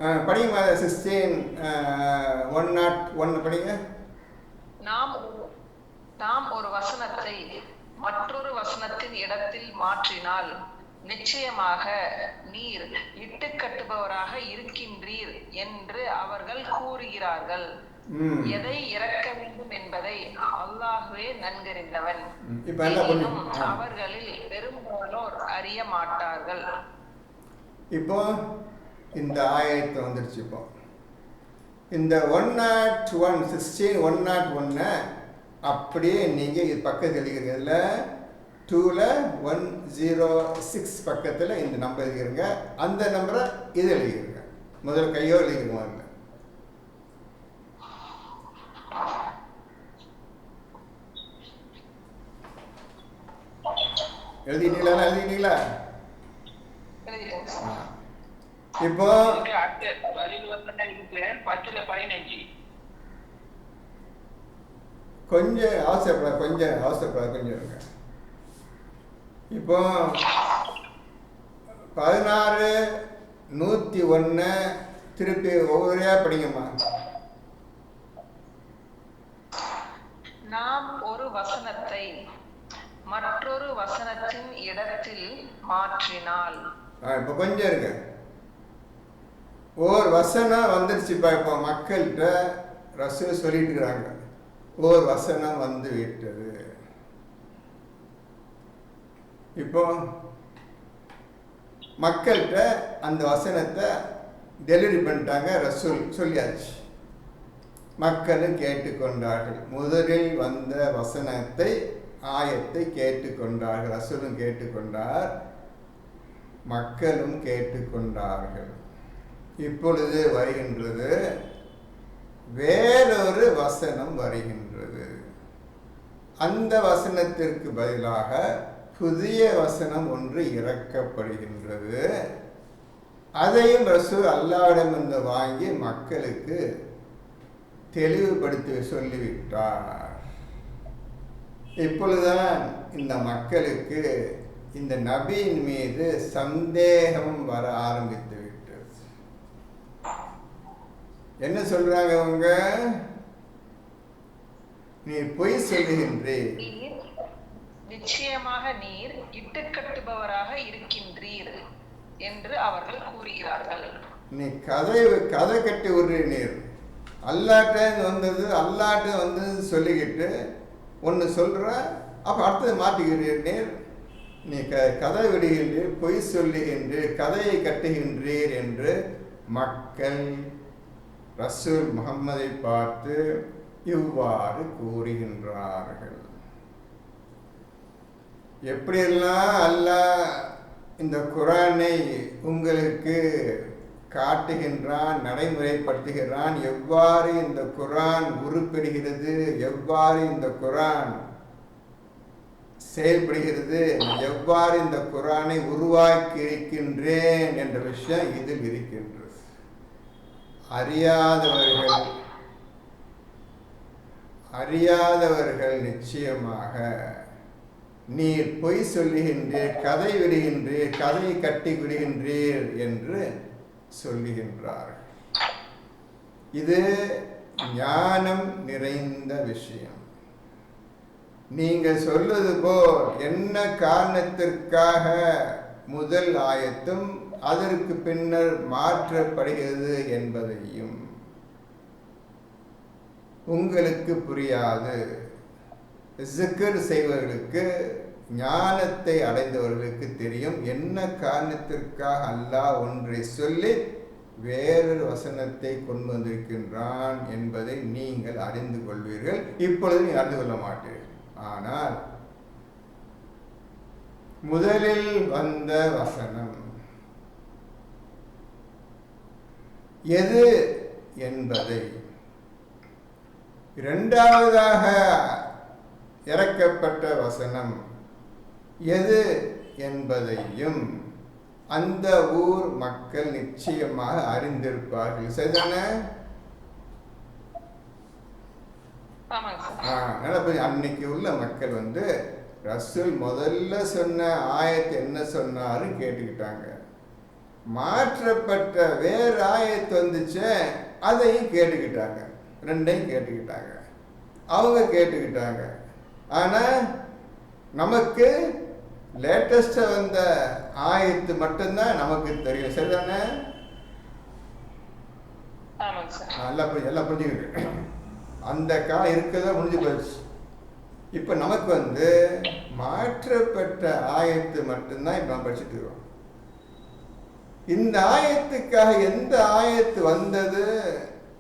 படிங்க 16 101 படிங்க. நாம் ஒரு வசனத்தை மற்றொரு வசனத்தின் இடத்தில் மாற்றினால் நிச்சயமாக நீர் இட்டுக்கட்டுபவராக இருக்கின்றீர் என்று அவர்கள் கூறுகிறார்கள். எதை இறக்க வேண்டும் என்பதை அல்லாஹ்வே நன்கறிந்தவன். அவர்களில் பெரும்பாலோர் அறிய மாட்டார்கள். இப்போ இந்த ஆயத்தை வந்துருச்சு. இப்போ இந்த 101 16 101 அப்படியே நீங்கள் இது பக்கத்தில் எழுதிக்கிறீங்கல்ல, 2ல் 106 பக்கத்தில் இந்த நம்பர் எழுதிக்கிறீங்க. அந்த நம்பரை இது எழுதிக்கிறீங்க. முதல்ல கையோ எழுதிக்கிறோம். அதில் எழுதிட்டீங்களா? இப்போ கொஞ்சம் அவசரப்படாது கொஞ்சம் இருங்க. இப்போ 16 101 திருப்பி ஒவ்வொருவரையா படிங்கம்மா. நாம் ஒரு வசனத்தை மற்றொரு வசனத்தின் இடத்தில் மாற்றினால். இப்போ கொஞ்சம் இருக்கு. ஒரு வசனம் வந்துருச்சுப்பா. இப்போ மக்கள்கிட்ட ரசூல் சொல்லிட்டு இருக்கிறாங்க, ஒரு வசனம் வந்து விட்டது. இப்போ மக்கள்கிட்ட அந்த வசனத்தை டெலிவரி பண்ணிட்டாங்க. ரசூல் சொல்லியாச்சு, மக்களும் கேட்டுக்கொண்டார்கள். முதலில் வந்த வசனத்தை ஆயத்தை கேட்டுக்கொண்டார்கள். ரசூலும் கேட்டுக்கொண்டார், மக்களும் கேட்டுக்கொண்டார்கள். இப்பொழுது வருகின்றது வேறொரு வசனம் வருகின்றது. அந்த வசனத்திற்கு பதிலாக புதிய வசனம் ஒன்று இறக்கப்படுகின்றது. அதையும் ரசூல் அல்லாஹ்விடமிருந்து வாங்கி மக்களுக்கு தெளிவுபடுத்தி சொல்லிவிட்டார். இப்பொழுதுதான் இந்த மக்களுக்கு இந்த நபியின் மீது சந்தேகம் வர ஆரம்பித்து விட்டது. என்ன சொல்றாங்க அவங்க? நீ பொய் சொல்லுகின்றீர், நிச்சயமாக நீர் இட்டுக்கட்டுபவராக இருக்கின்றீர் என்று அவர்கள் கூறுகிறார்கள். நீ கதை கட்டி விடுறீர். அல்லாட்ட வந்தது சொல்லிக்கிட்டு ஒன்று சொல்ற, அப்போ அடுத்தது மாற்றிக்கிறீர். நீ கதை விடுகின்றீர், பொய் சொல்லுகின்றீர், கதையை கட்டுகின்றீர் என்று மக்கள் ரசூல் முஹம்மதை பார்த்து இவ்வாறு கூறுகின்றார்கள். எப்படியெல்லாம் அல்லாஹ் இந்த குர்ஆனை உங்களுக்கு காட்டுகின்றான், நடைமுறைப்படுத்துகிறான், எவ்வாறு இந்த குர்ஆன் உருப்பெறுகிறது, எவ்வாறு இந்த குர்ஆன் செயல்படுகிறது, எவ்வாறு இந்த குர்ஆனை உருவாக்கி இருக்கின்றேன் என்ற விஷயம் இதில் இருக்கின்றது. அறியாதவர்கள் நிச்சயமாக நீர் பொய் சொல்லுகின்றீர், கதை விடுகின்றீர், கதையை கட்டி விடுகின்றீர் என்று சொல்லுகின்றார். இது ஞானம் நிறைந்த விஷயம். நீங்கள் சொல்வது போல் என்ன காரணத்திற்காக முதல் ஆயத்தும் அதற்கு பின்னர் மாற்றப்படுகிறது என்பதையும் உங்களுக்கு புரியாது. ஜிக்ர் செய்வர்களுக்கு, ஞானத்தை அடைந்தவர்களுக்கு தெரியும் என்ன காரணத்திற்காக அல்லாஹ் ஒன்றை சொல்லி வேறொரு வசனத்தை கொண்டு வந்திருக்கின்றான் என்பதை நீங்கள் அறிந்து கொள்வீர்கள். இப்பொழுது நீங்கள் அறிந்து கொள்ள மாட்டீர்கள். ஆனால் முதலில் வந்த வசனம் எது என்பதை, இரண்டாவதாக இறக்கப்பட்ட வசனம் எது என்பதையும் அந்த ஊர் மக்கள் நிச்சயமாக அறிந்திருப்பார்கள். சரிதானே? அன்னைக்கு உள்ள மக்கள் ரசூல் முதல்ல சொன்ன ஆயத்தை என்ன சொன்னாரு கேட்டுக்கிட்டாங்க. மாற்றப்பட்ட வேறு ஆயத்து வந்துச்சு, அதையும் கேட்டுக்கிட்டாங்க. ரெண்டையும் கேட்டுக்கிட்டாங்க, அவங்க கேட்டுக்கிட்டாங்க. ஆனால் நமக்கு லேட்டஸ்டாக வந்த ஆயத்து மட்டும்தான் நமக்கு தெரியும். சரிதானே? எல்லாம் புரிஞ்சுக்கிட்டு அந்த காலம் இருக்கிறதா முடிஞ்சு போயிடுச்சு. இப்போ நமக்கு மாற்றப்பட்ட ஆயத்து மட்டும்தான் இப்போ நம்ம படிச்சுட்டு இருக்கோம். இந்த ஆயத்துக்காக எந்த ஆயத்து வந்தது,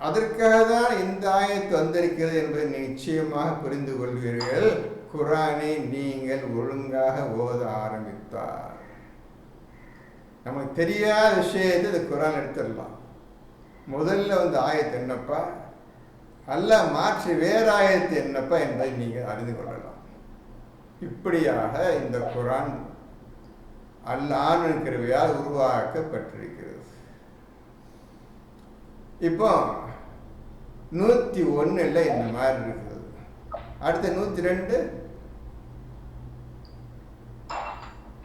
அதற்காக தான் இந்த ஆயத்து வந்திருக்கிறது என்பதை நிச்சயமாக புரிந்து கொள்வீர்கள் குர்ஆனை நீங்கள் ஒழுங்காக ஓத ஆரம்பித்தார். நமக்கு தெரியாத விஷயத்தை இந்த குர்ஆன் எடுத்துடலாம். முதல்ல ஆயத்து என்னப்பா, அல்லாஹ் மாற்றி வேற ஆயத்து என்னப்பா என்பதை நீங்கள் அறிந்து கொள்ளலாம். இப்படியாக இந்த குர்ஆன் அல்லாஹ்வின் கிருபையால் உருவாக்கப்பட்டிருக்கிறது. இப்போ 101 இந்த மாதிரி இருக்குது. அடுத்த 102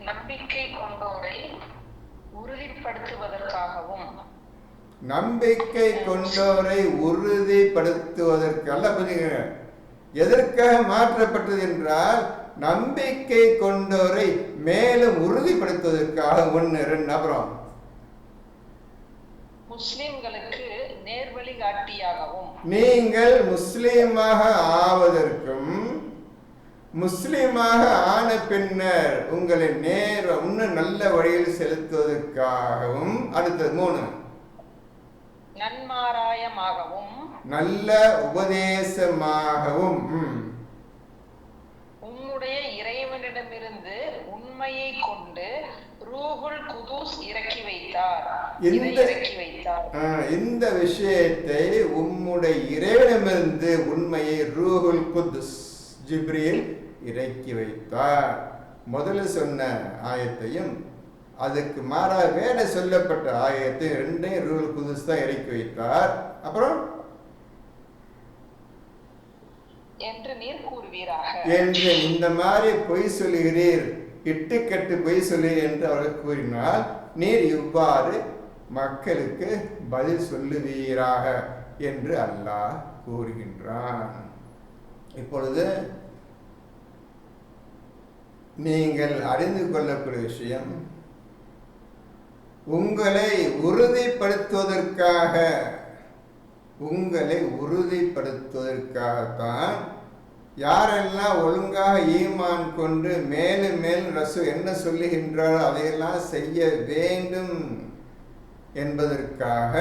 நம்பிக்கை கொண்டோரை உறுதிப்படுத்துவதற்காகவும். நம்பிக்கை கொண்டோரை உறுதிப்படுத்துவதற்கு அல்ல. புரியுங்க, எதற்காக மாற்றப்பட்டது என்றால் நம்பிக்கை கொண்டோரை மேலும் உறுதிப்படுத்துவதற்காக. 1 2 அப்புறம் முஸ்லிம்களுக்கு நேர்வழி காட்டியாகவும். நீங்கள் முஸ்லீமாக ஆவதற்கும் முஸ்லீமாக ஆன பின்னர் உங்களை இன்னும் நல்ல வழியில் செலுத்துவதற்காகவும். அடுத்தது 3 நன்மாராயமாகவும் நல்ல உபதேசமாகவும். உம்முடைய இறைவனிடமிருந்து உண்மையை கொண்டு ரூஹுல் குதுஸ் இறக்கி வைத்தார். இந்த விஷயத்தை உம்முடைய இறைவனிடமிருந்து உண்மையை ரூஹுல் குதுஸ் ஜிப்ரீல் இறக்கி வைத்தார். முதல்ல சொன்ன ஆயத்தையும் அதுக்கு மாறாக வேற சொல்லப்பட்ட ஆயத்தை ரெண்டையும் ரூஹுல் குதுஸ் தான் இறக்கி வைத்தார். அப்புறம் என்று நீர் கூறுவீராக. என்று இந்த மாதிரி பொய் சொல்லுகிறீர், இட்டுக்கட்டு பொய் சொல்லு என்று அவர்கள் கூறினால் நீர் இவ்வாறு மக்களுக்கு பதில் சொல்லுவீராக என்று அல்லாஹ் கூறுகின்றான். இப்பொழுது நீங்கள் அறிந்து கொள்ளக்கூடிய விஷயம், உங்களை உறுதிப்படுத்துவதற்காகத்தான் யாரெல்லாம் ஒழுங்காக ஈமான் கொண்டு மேலும் மேலும் ரசூல் என்ன சொல்லுகின்றாரோ அதையெல்லாம் செய்ய வேண்டும் என்பதற்காக.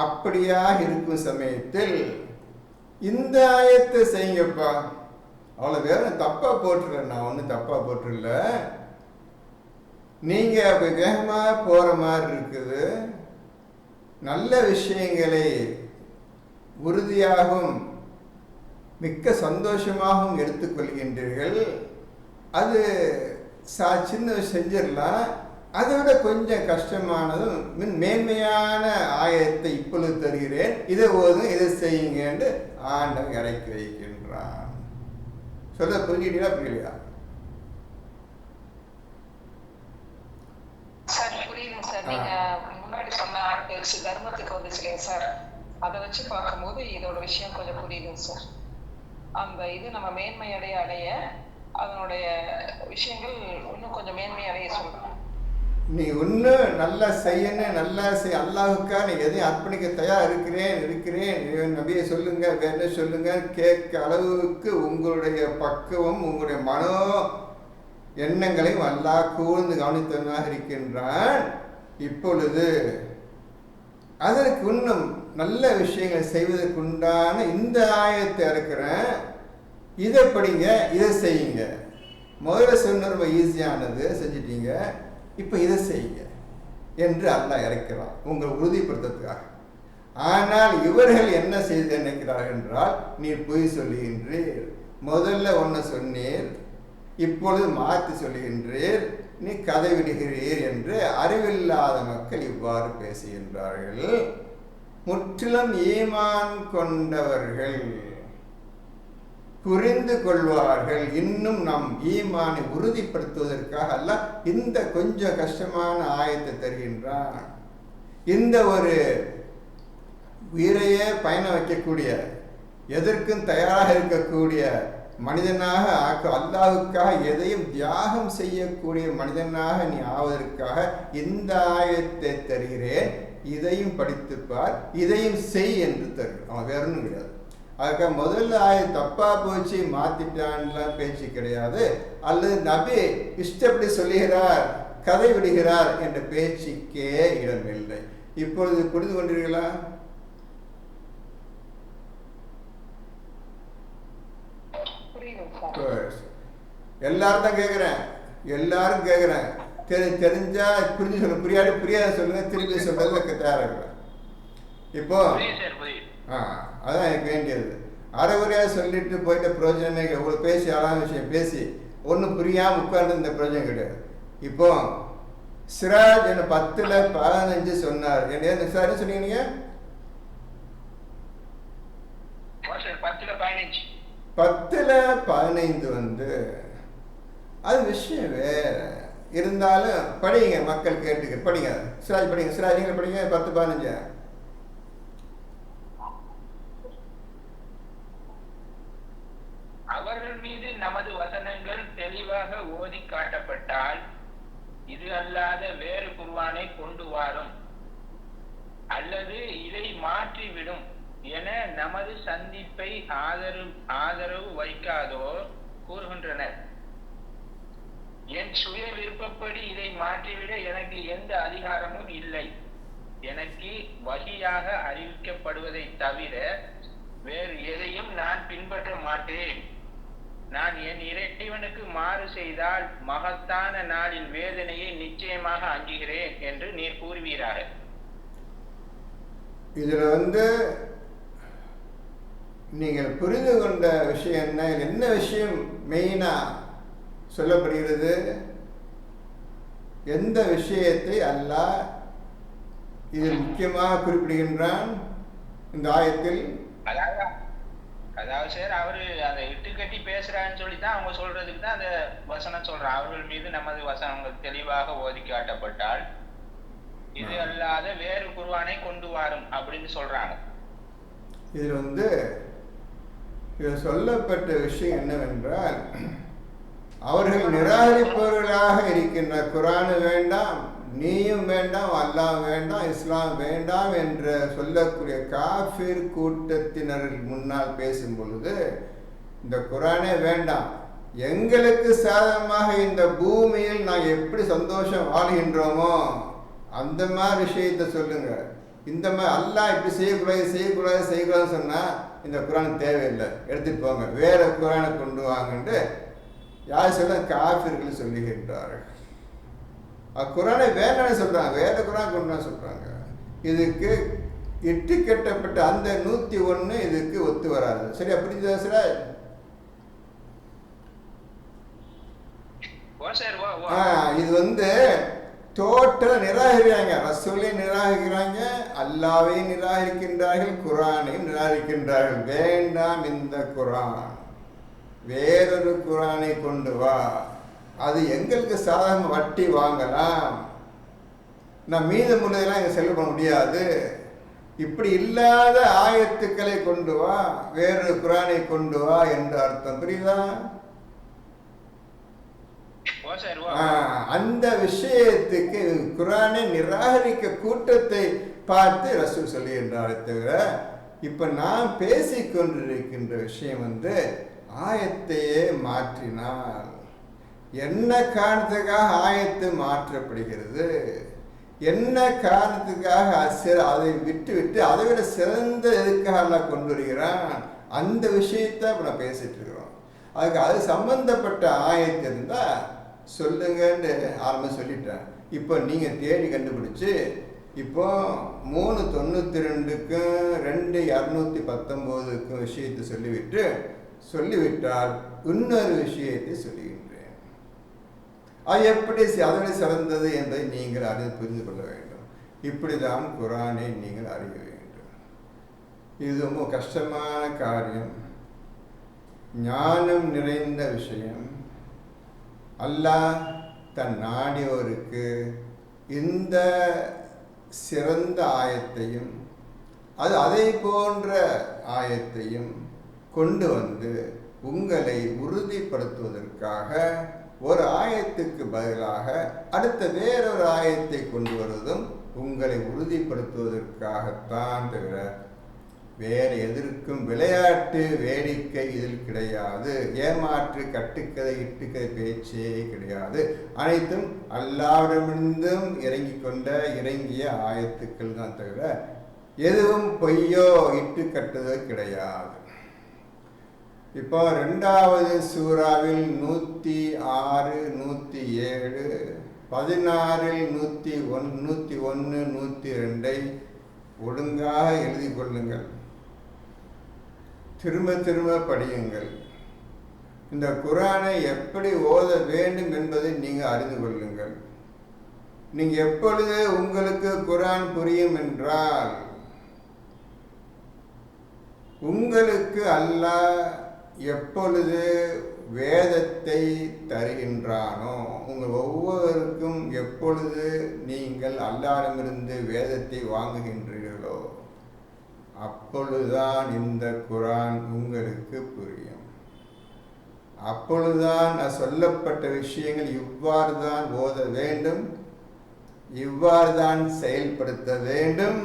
அப்படியாக இருக்கும் சமயத்தில் இந்த ஆயத்தை செய்யுங்கப்பா, அவ்வளோ வேற தப்பா போட்டுல, நான் ஒன்றும் தப்பா போட்டுல, நீங்க அப்படி வேகமாக போற மாதிரி இருக்குது. நல்ல விஷயங்களை உறுதியாகவும் மிக்க சந்தோஷமாகவும் எடுத்துக்கொள்கின்றீர்கள். அது சின்ன செஞ்சிடலாம். அதை விட கொஞ்சம் கஷ்டமானதும் மேன்மையான ஆயத்தை இப்பொழுது தருகிறேன், இதை ஓதும், இதை செய்யுங்க என்று ஆண்டவன் இறக்கி வைக்கின்றான். சொல்ல புரிஞ்சுட்டீங்களா? புரியலையா? சார் புரியுதுங்க சார். நீங்க முன்னாடி சொன்ன தர்மத்துக்கு வந்துச்சுங்க சார், அதை வச்சு பார்க்கும்போது இதோட விஷயம் கொஞ்சம் புரியுதுங்க சார். அந்த இது நம்ம மேன்மை அடைய அதனுடைய விஷயங்கள் இன்னும் கொஞ்சம் மேன்மை அடைய சொல்றோம். நீ இன்னும் நல்லா செய்யணும், நல்லா செய், அல்லாஹுக்கா நீ எதையும் அர்ப்பணிக்க தயார் இருக்கிறேன் நபியை சொல்லுங்க, வேற சொல்லுங்க கேட்க அளவுக்கு உங்களுடைய பக்குவம், உங்களுடைய மனோ எண்ணங்களையும் அல்லாஹ் கூர்ந்து கவனித்தவனாக இருக்கின்றான். இப்பொழுது அதற்கு இன்னும் நல்ல விஷயங்களை செய்வதற்குண்டான இந்த ஆயத்தை இருக்கிறேன், இதை படிங்க, இதை செய்யுங்க. முதல்ல சொன்ன ரொம்ப ஈஸியானது செஞ்சிட்டீங்க, இப்போ இதை செய்யுங்க என்று அல்லாஹ் இறக்கிறான் உங்களை உறுதிப்படுத்துறதுக்காக. ஆனால் இவர்கள் என்ன செய்து நினைக்கிறார்கள் என்றால், நீ பொய் சொல்லுகின்றீர், முதல்ல ஒன்று சொன்னீர், இப்பொழுது மாற்றி சொல்லுகின்றீர், நீ கதை விடுகிறீர் என்று அறிவில்லாத மக்கள் இவ்வாறு பேசுகின்றார்கள். முற்றிலும் ஈமான் கொண்டவர்கள் புரிந்து கொள்வார்கள். இன்னும் நம் ஈமானை உறுதிப்படுத்துவதற்காக அல்லாஹ் இந்த கொஞ்சம் கஷ்டமான ஆயத்தை தருகின்றான். இந்த ஒரு உயிரையே பயணம் வைக்கக்கூடிய, எதற்கும் தயாராக இருக்கக்கூடிய மனிதனாக அல்லாஹ்வுக்காக எதையும் தியாகம் செய்யக்கூடிய மனிதனாக நீ ஆவதற்காக இந்த ஆயத்தை தருகிறேன், இதையும் படித்துப்பார், இதையும் செய் என்று தருகிறேன். அவன் வேற ஒன்றும் கிடையாது. அதுக்காக முதல்ல தப்பா போச்சு மாத்திட்டான்லாம் பேச்சு கிடையாது. அல்லது நபி இஷ்டப்படி சொல்லுகிறார், கதை விடுகிறார் என்ற பேச்சுக்கே இடமில்லை. இப்பொழுது புரிந்து கொண்டீர்களா? எல்லாரும் தான் கேட்குறேன், எல்லாரும் கேட்குறேன். தெரிஞ்சா புரிஞ்சு சொல்லுங்க, புரியாத சொல்லுங்க, திருப்பி சொல்றதுக்கு தயாராக. இப்போ அதான் எனக்கு வேண்டியது. அரைகுறையாக சொல்லிட்டு போயிட்ட பிரயோஜனமே கிடையாது. உங்களுக்கு பேசி அழகான விஷயம் பேசி ஒன்றும் புரியாமல் உட்கார்ந்து இந்த பிரயோஜனம் கிடையாது. இப்போ சிராஜ் என்ன 10-15 சொன்னார். என்ன சிராஜ் சொன்னீங்க நீங்க? 10-15 அது விஷயம் வேற. இருந்தாலும் படிங்க, மக்கள் கேட்டுக்க படிங்க. சிராஜ் படிங்க, சிராஜ் நீங்க படிங்க. 10-15 அவர்கள் மீது நமது வசனங்கள் தெளிவாக ஓதி காட்டப்பட்டால் இது அல்லாத வேறு குர்ஆனை கொண்டு வாரும் அல்லது இதை மாற்றிவிடும் என நமது சந்திப்பை ஆதரவு வைக்காதோர் கூறுகின்றனர். என் சுய விருப்பப்படி இதை மாற்றிவிட எனக்கு எந்த அதிகாரமும் இல்லை. எனக்கு வஹியாக அறிவிக்கப்படுவதை தவிர வேறு எதையும் நான் பின்பற்ற மாட்டேன். நான் என் இறைவனுக்கு மாறு செய்தால் மகத்தான நாளின் வேதனையை நிச்சயமாக அஞ்சுகிறேன் என்று நீர் கூறுவீராக. இதுல நீங்கள் புரிந்து கொண்ட விஷயம் என்ன விஷயம் மெயினா சொல்லப்படுகிறது? எந்த விஷயத்தை அல்லாஹ் இதில் முக்கியமாக குறிப்பிடுகின்றான் இந்த ஆயத்தில்? அதாவது சார், அவரு அதை இட்டு கட்டி பேசுறான்னு சொல்லித்தான் அவங்க சொல்றதுக்கு தான் அந்த வசனம் சொல்றான். அவர்கள் மீது நமது வசனங்கள் தெளிவாக ஓதி காட்டப்பட்டால் இது அல்லாத வேறு குர்ஆனை கொண்டு வாரும் அப்படின்னு சொல்றாங்க. இதில் சொல்லப்பட்ட விஷயம் என்னவென்றால், அவர்கள் நிராகரிப்பவர்களாக இருக்கின்ற குர்ஆன் வேண்டாம், நீயும் வேண்டாம், அல்லாஹ் வேண்டாம், இஸ்லாம் வேண்டாம் என்று சொல்லக்கூடிய காஃபிர் கூட்டத்தினர் முன்னால் பேசும் பொழுது இந்த குர்ஆனே வேண்டாம், எங்களுக்கு சாதகமாக இந்த பூமியில் நாங்கள் எப்படி சந்தோஷம் வாழ்கின்றோமோ அந்த மாதிரி விஷயத்தை சொல்லுங்க. இந்த மாதிரி அல்லாஹ் இப்படி செய்யக்கூடாதுன்னு சொன்னால் இந்த குர்ஆன் தேவையில்லை, எடுத்துட்டு போங்க, வேற குர்ஆனை கொண்டு வாங்கன்னு யார் சொல்ல? காஃபிர்கள் சொல்லுகின்றார்கள். குர்ஆனை வேண்டாம்னு சொல்றாங்க, வேற குர்ஆன் கொண்டு வர சொல்றாங்க. இதுக்கு இட்டு கட்டப்பட்ட அந்த 101 இதுக்கு ஒத்து வராது. சரியா புரியுதா சார்? இது டோட்டலா நிராகரிக்கிறாங்க. ரசூலையும் நிராகரிக்கிறாங்க, அல்லாஹ்வையும் நிராகரிக்கின்றார்கள், குர்ஆனையும் நிராகரிக்கின்றார்கள். வேண்டாம் இந்த குர்ஆன், வேறொரு குர்ஆனை கொண்டு வா, அது எங்களுக்கு சாதாரண வட்டி வாங்கலாம், நான் மீதமுள்ளதெல்லாம் எங்க செலவு பண்ண முடியாது, இப்படி இல்லாத ஆயத்துக்களை கொண்டு வா, வேறொரு குர்ஆனை கொண்டு வா என்று அர்த்தம். புரியுதா? அந்த விஷயத்துக்கு குர்ஆனை நிராகரிக்க கூட்டத்தை பார்த்து ரசூல் சொல்லுகின்றாரே தவிர, இப்ப நான் பேசிக்கொண்டிருக்கின்ற விஷயம் ஆயத்தையே மாற்றினால் என்ன காரணத்துக்காக ஆயத்து மாற்றப்படுகிறது, என்ன காரணத்துக்காக அதை விட்டு அதை விட சிறந்த எதுக்காக எல்லாம் கொண்டு வருகிறான், அந்த விஷயத்தை இப்ப நான் பேசிட்டு இருக்கிறோம். அதுக்கு அது சம்பந்தப்பட்ட ஆயத்து இருந்தா சொல்லுங்கன்னு ஆரம்ப சொல்லிட்டேன். இப்போ நீங்க தேடி கண்டுபிடிச்சு இப்போ 392க்கும் 2219க்கும் விஷயத்தை சொல்லிவிட்டால் இன்னொரு விஷயத்தை சொல்லுகின்றேன். அது எப்படி அதனை சிறந்தது என்பதை நீங்கள் அறிந்து புரிந்து கொள்ள வேண்டும். இப்படிதான் குர்ஆனை நீங்கள் அறிய வேண்டும். இது ரொம்ப கஷ்டமான காரியம். ஞானம் நிறைந்த விஷயம். அல்லாஹ் தன் நாடியோருக்கு இந்த சிறந்த ஆயத்தையும் அதை போன்ற ஆயத்தையும் கொண்டு வந்து உங்களை உறுதிப்படுத்துவதற்காக ஒரு ஆயத்துக்கு பதிலாக அடுத்த வேறொரு ஆயத்தை கொண்டு வருவதும் உங்களை உறுதிப்படுத்துவதற்காகத்தான் தவிர வேறு எதற்கும் விளையாட்டு வேடிக்கை இதில் கிடையாது. ஏமாற்று கட்டுக்கதை இட்டுக்கதை பேச்சே கிடையாது. அனைத்தும் அல்லாஹ்விடமிருந்தும் இறங்கிய ஆயத்துக்கள் தான் தவிர எதுவும் பொய்யோ இட்டு கட்டுதோ கிடையாது. இப்போ 2வது சூறாவில் 106, 107, 16, 101, 102 ஒழுங்காக எழுதி கொள்ளுங்கள். திரும்ப திரும்ப படியுங்கள். இந்த குர்ஆனை எப்படி ஓத வேண்டும் என்பதை நீங்கள் அறிந்து கொள்ளுங்கள். நீங்கள் எப்பொழுது உங்களுக்கு குர்ஆன் புரியும் என்றால் உங்களுக்கு அல்லாஹ் எப்பொழுது வேதத்தை தருகின்றானோ, உங்கள் ஒவ்வொருவருக்கும் எப்பொழுது நீங்கள் அல்லாஹ்விடமிருந்து வேதத்தை வாங்குகின்றீர்களோ அப்பொழுதுதான் இந்த குர்ஆன் உங்களுக்கு புரியும். அப்பொழுதுதான் சொல்லப்பட்ட விஷயங்கள் இவ்வாறு தான் ஓத வேண்டும், இவ்வாறு தான் செயல்படுத்த வேண்டும்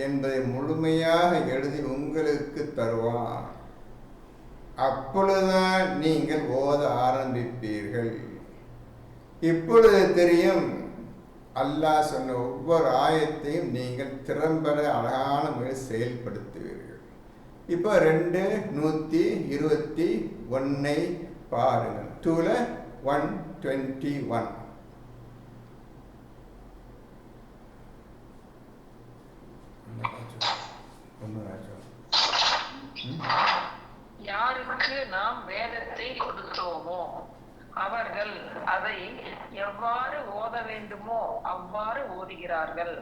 என்பதை முழுமையாக எழுதி உங்களுக்கு தருவான். அப்பொழுதுதான் நீங்கள் ஓத ஆரம்பிப்பீர்கள். இப்பொழுது தெரியும் அல்லாஹ் சொன்ன ஒவ்வொரு ஆயத்தையும் நீங்கள் திறம்பட அழகான முறையில் செயல்படுத்துவீர்கள். இப்போ 2:121 பாருங்கள். 2:121 யாருக்கு நாம் வேதத்தை கொடுத்தோமோ அவர்கள் அதை எவ்வாறு ஓத வேண்டுமோ அவ்வாறு ஓதுகிறார்கள்.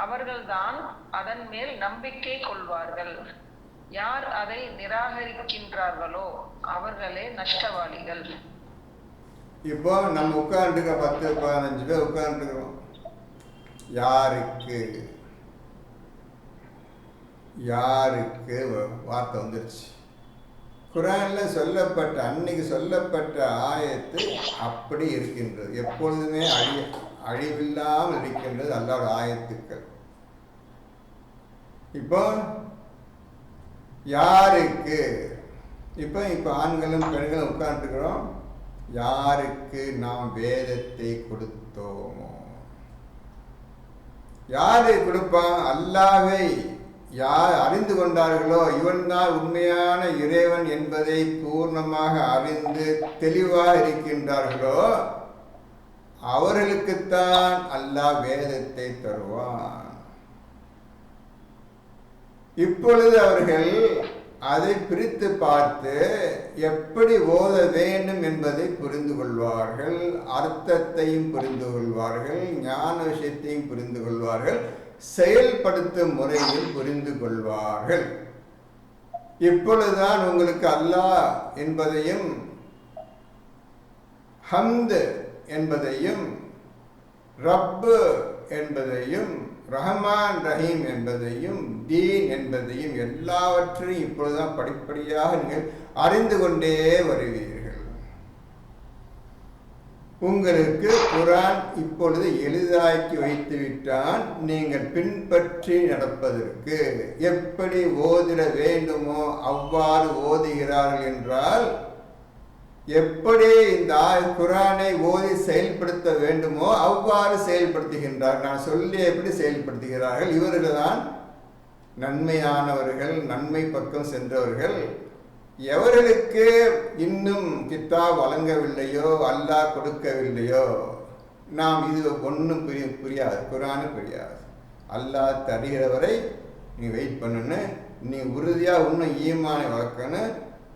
அவர்கள்தான் அதன் மேல் நம்பிக்கை கொள்வார்கள். யார் அதை நிராகரிக்கின்றார்களோ அவர்களே நஷ்டவாளிகள். இப்போ நம்ம உட்கார்ந்துக்க 10-15 பேர் உட்கார்ந்துக்கிறோம். யாருக்கு வார்த்தை வந்துருச்சு. குர்ஆனில் சொல்லப்பட்ட அன்னைக்கு சொல்லப்பட்ட ஆயத்து அப்படி இருக்கின்றது. எப்பொழுதுமே அழிவில்லாமல் இருக்கின்றது அல்லாஹ்வுடைய ஆயத்துக்கள். இப்போ யாருக்கு இப்போ ஆண்களும் பெண்களும் உட்கார்ந்துக்கிறோம். யாருக்கு நாம் வேதத்தை கொடுத்தோமோ, யாரை கொடுப்பான்? அல்லாஹ்வை யார் அறிந்து கொண்டார்களோ, இவன்தான் உண்மையான இறைவன் என்பதை பூர்ணமாக அறிந்து தெளிவாக இருக்கின்றார்களோ அவர்களுக்குத்தான் அல்லாஹ் வேதத்தை தருவான். இப்பொழுது அவர்கள் அதை பிரித்து பார்த்து எப்படி ஓத வேண்டும் என்பதை புரிந்து கொள்வார்கள், அர்த்தத்தையும் புரிந்து கொள்வார்கள், ஞான விஷயத்தையும் புரிந்து கொள்வார்கள், செயல்படுத்தும் முறையில் புரிந்து கொள்வார்கள். இப்பொழுதுதான் உங்களுக்கு அல்லாஹ் என்பதையும் ஹம்து என்பதையும் ரப்பு என்பதையும் ரஹ்மான் ரஹீம் என்பதையும் தீன் என்பதையும் எல்லாவற்றையும் இப்பொழுதுதான் படிப்படியாக நீங்கள் அறிந்து கொண்டே வருவீர்கள். உங்களுக்கு குர்ஆன் இப்பொழுது எளிதாக்கி வைத்து விட்டான். நீங்கள் பின்பற்றி நடப்பதற்கு எப்படி ஓதிட வேண்டுமோ அவ்வாறு ஓதுகிறார்கள் என்றால், எப்படி இந்த குர்ஆனை ஓதி செயல்படுத்த வேண்டுமோ அவ்வாறு செயல்படுத்துகின்றார். நான் சொல்லி எப்படி செயல்படுத்துகிறார்கள். இவர்கள் தான் நன்மையானவர்கள், நன்மை பக்கம் சென்றவர்கள். எவர்களுக்கு இன்னும் கித்தாப் வழங்கவில்லையோ, அல்லாஹ் கொடுக்கவில்லையோ, நாம் இது ஒன்றும் புரியாது, குர்ஆனு புரியாது. அல்லாஹ் தருகிறவரை நீ வெயிட் பண்ணு, நீ உறுதியாக இன்னும் ஈமானை வளர்க்கணும்,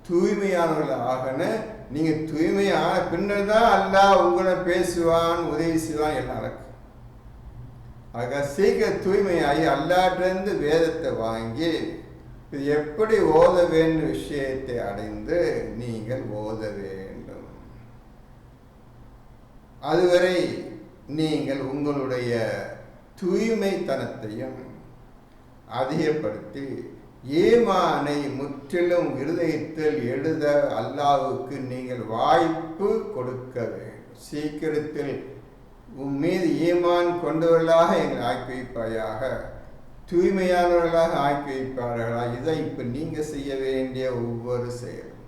தூய்மையானவர்கள் ஆகணும். நீங்கள் தூய்மையான பின்னர் தான் அல்லாஹ் உங்களை பேசுவான், உதவி செய்வான், எல்லாம் நடக்கும். ஆக சீக்கிரம் தூய்மையாகி அல்லாஹ்விடமிருந்து வேதத்தை வாங்கி இது எப்படி ஓத வேண்டும் விஷயத்தை அடைந்து நீங்கள் ஓத வேண்டும். அதுவரை நீங்கள் உங்களுடைய தூய்மைத்தனத்தையும் அதிகப்படுத்தி ஈமானை முற்றிலும் இருதயத்தில் எழுத அல்லாஹ்வுக்கு நீங்கள் வாய்ப்பு கொடுக்க வேண்டும். சீக்கிரத்தில் உன் மீது ஈமான் கொண்டவர்களாக எங்களை ஆக்கி வைப்பாயாக, தூய்மையானவர்களாக ஆக்கி வைப்பார்களா. இதை இப்போ நீங்கள் செய்ய வேண்டிய ஒவ்வொரு செயலும்.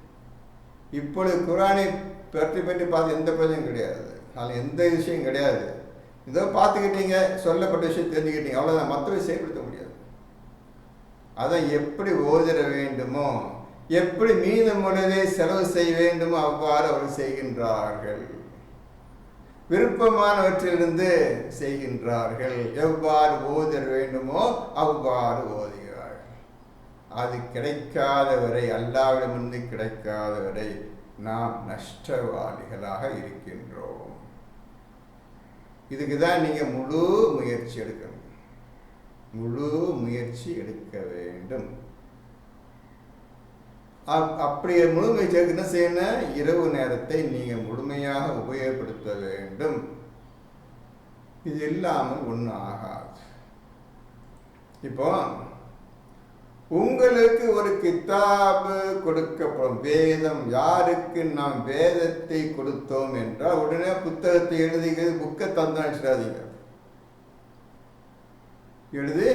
இப்பொழுது குர்ஆனை பற்றி பார்த்து எந்த பிரச்சனையும் கிடையாது, அதில் எந்த விஷயம் கிடையாது. இதோ பார்த்துக்கிட்டீங்க, சொல்லப்பட்ட விஷயம் தெரிஞ்சுக்கிட்டீங்க, அவ்வளோதான். மற்றவை செயல்படுத்த முடியாது. அதை எப்படி ஓதிட வேண்டுமோ, எப்படி மீதமுள்ளதை செலவு செய்ய வேண்டுமோ அவ்வாறு அவர்கள் செய்கின்றார்கள். விருப்பமானவற்றிலிருந்து செய்கின்றார்கள். எவ்வாறு ஓதிட வேண்டுமோ அவ்வாறு ஓதுகிறார்கள். அது கிடைக்காதவரை, அல்லாஹ்விடமிருந்து கிடைக்காதவரை நாம் நஷ்டவாளிகளாக இருக்கின்றோம். இதுக்கு தான் நீங்கள் முழு முயற்சி எடுக்கணும். முழு முயற்சி எடுக்க வேண்டும். அப்படி முழு முயற்சி என்ன செய்யணும்? இரவு நேரத்தை நீங்கள் முழுமையாக உபயோகப்படுத்த வேண்டும். இது இல்லாமல் ஒன்றும் ஆகாது. இப்போ உங்களுக்கு ஒரு கித்தாபு கொடுக்கப்படும், வேதம். யாருக்கு நாம் வேதத்தை கொடுத்தோம் என்றால் உடனே புத்தகத்தை எழுதிக்கிறது, புக்கை தந்தான் வச்சிடாதீங்க. எழுதி